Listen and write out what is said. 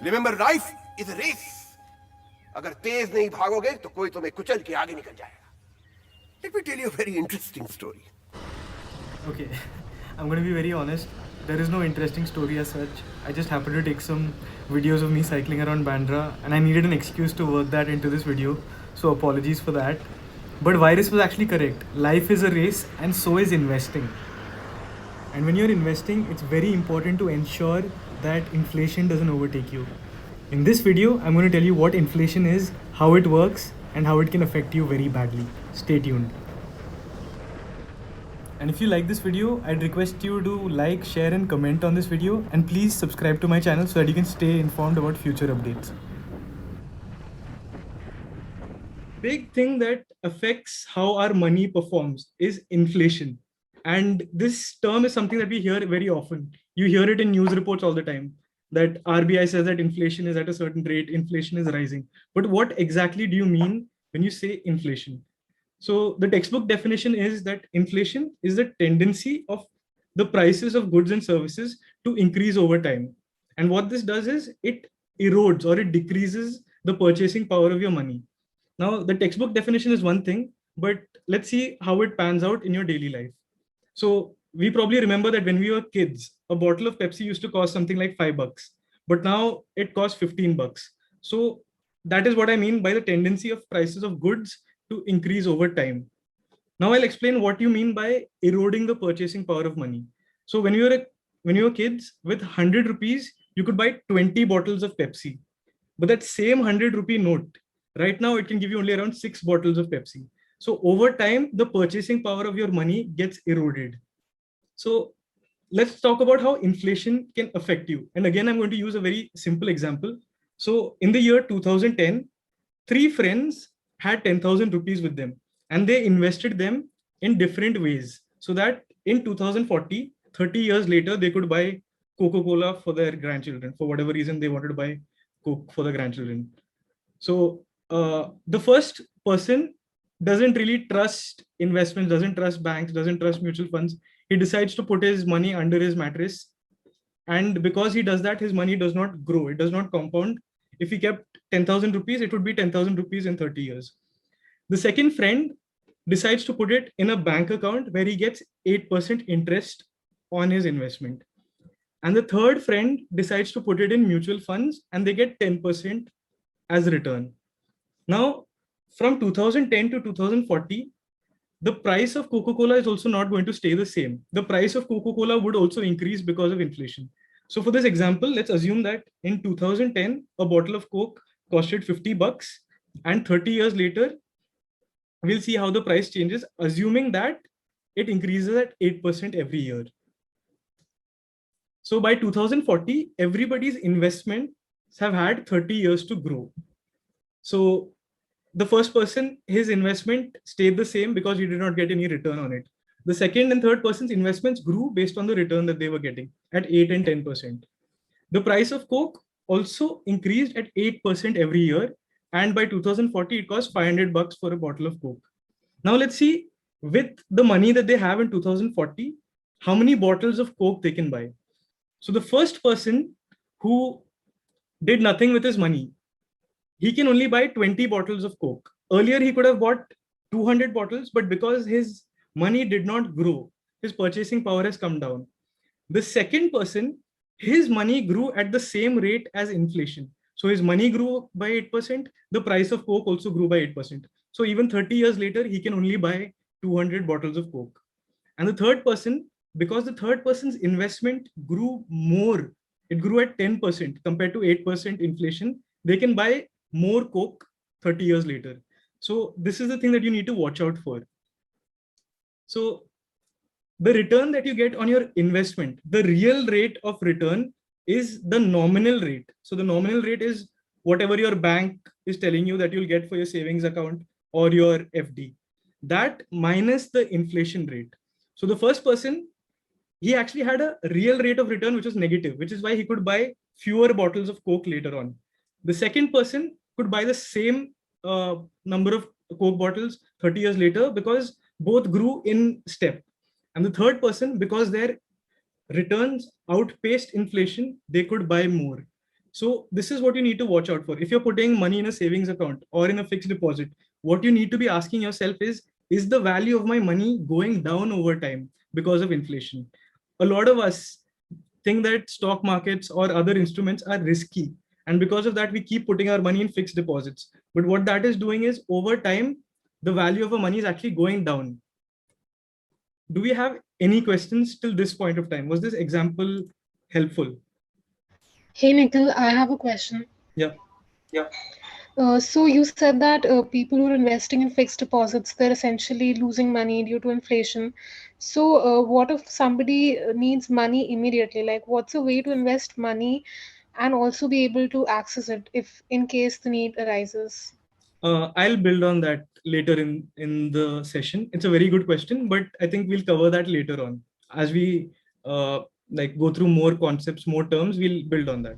Remember, life is a race. अगर तेज नहीं भागोगे तो कोई तुम्हें कुचल के आगे निकल जाएगा. Let me tell you a very interesting story. Okay, I'm going to be very honest. There is no interesting story as such. I just happened to take some videos of me cycling around Bandra and I needed an excuse to work that into this video. So apologies for that. But Virus was actually correct. Life is a race and so is investing. And when you're investing, it's very important to ensure that inflation doesn't overtake you. In this video, I'm going to tell you what inflation is, how it works, and how it can affect you very badly. Stay tuned. And if you like this video, I'd request you to like, share and comment on this video, and please subscribe to my channel so that you can stay informed about future updates. Big thing that affects how our money performs is inflation. And this term is something that we hear very often. You hear it in news reports all the time that RBI says that inflation is at a certain rate, inflation is rising. But what exactly do you mean when you say inflation? So the textbook definition is that inflation is the tendency of the prices of goods and services to increase over time. And what this does is it erodes or it decreases the purchasing power of your money. Now, the textbook definition is one thing, but let's see how it pans out in your daily life. So we probably remember that when we were kids, a bottle of Pepsi used to cost something like $5, but now it costs $15. So that is what I mean by the tendency of prices of goods to increase over time. Now I'll explain what you mean by eroding the purchasing power of money. So when you were kids, with 100 rupees, you could buy 20 bottles of Pepsi. But that same 100 rupee note, right now it can give you only around 6 bottles of Pepsi. So over time, the purchasing power of your money gets eroded. So let's talk about how inflation can affect you. And again, I'm going to use a very simple example. So in the year 2010, 3 friends had 10,000 rupees with them and they invested them in different ways so that in 2040, 30 years later, they could buy Coca-Cola for their grandchildren for whatever reason they wanted to buy Coke for the grandchildren. So the first person doesn't really trust investments, doesn't trust banks, doesn't trust mutual funds. He decides to put his money under his mattress. And because he does that, his money does not grow. It does not compound. If he kept 10,000 rupees, it would be 10,000 rupees in 30 years. The second friend decides to put it in a bank account where he gets 8% interest on his investment. And the third friend decides to put it in mutual funds and they get 10% as return. Now, from 2010 to 2040, the price of Coca-Cola is also not going to stay the same. The price of Coca-Cola would also increase because of inflation. So for this example, let's assume that in 2010, a bottle of Coke costed $50 and 30 years later, we'll see how the price changes, assuming that it increases at 8% every year. So by 2040, everybody's investments have had 30 years to grow. So the first person, his investment stayed the same because he did not get any return on it. The second and third person's investments grew based on the return that they were getting at 8 and 10%. The price of Coke also increased at 8% every year. And by 2040, it cost $500 for a bottle of Coke. Now let's see, with the money that they have in 2040, how many bottles of Coke they can buy. So the first person who did nothing with his money, he can only buy 20 bottles of Coke. Earlier, he could have bought 200 bottles, but because his money did not grow, his purchasing power has come down. The second person, his money grew at the same rate as inflation. So his money grew by 8%, the price of Coke also grew by 8%. So even 30 years later, he can only buy 200 bottles of Coke. And the third person, because the third person's investment grew more, it grew at 10% compared to 8% inflation, they can buy more Coke 30 years later. So this is the thing that you need to watch out for. So the return that you get on your investment, the real rate of return is the nominal rate. So the nominal rate is whatever your bank is telling you that you'll get for your savings account or your FD. That minus the inflation rate. So the first person, he actually had a real rate of return which was negative, which is why he could buy fewer bottles of Coke later on. The second person could buy the same number of Coke bottles 30 years later because both grew in step. And the third person, because their returns outpaced inflation, they could buy more. So this is what you need to watch out for. If you're putting money in a savings account or in a fixed deposit, what you need to be asking yourself is the value of my money going down over time because of inflation? A lot of us think that stock markets or other instruments are risky. And because of that, we keep putting our money in fixed deposits. But what that is doing is over time, the value of our money is actually going down. Do we have any questions till this point of time? Was this example helpful? Hey Nikhil, I have a question. Yeah. So you said that people who are investing in fixed deposits, they're essentially losing money due to inflation. So what if somebody needs money immediately? Like, what's a way to invest money and also be able to access it if in case the need arises? I'll build on that later in the session. It's a very good question, but I think we'll cover that later on as we like go through more concepts, more terms. We'll build on that.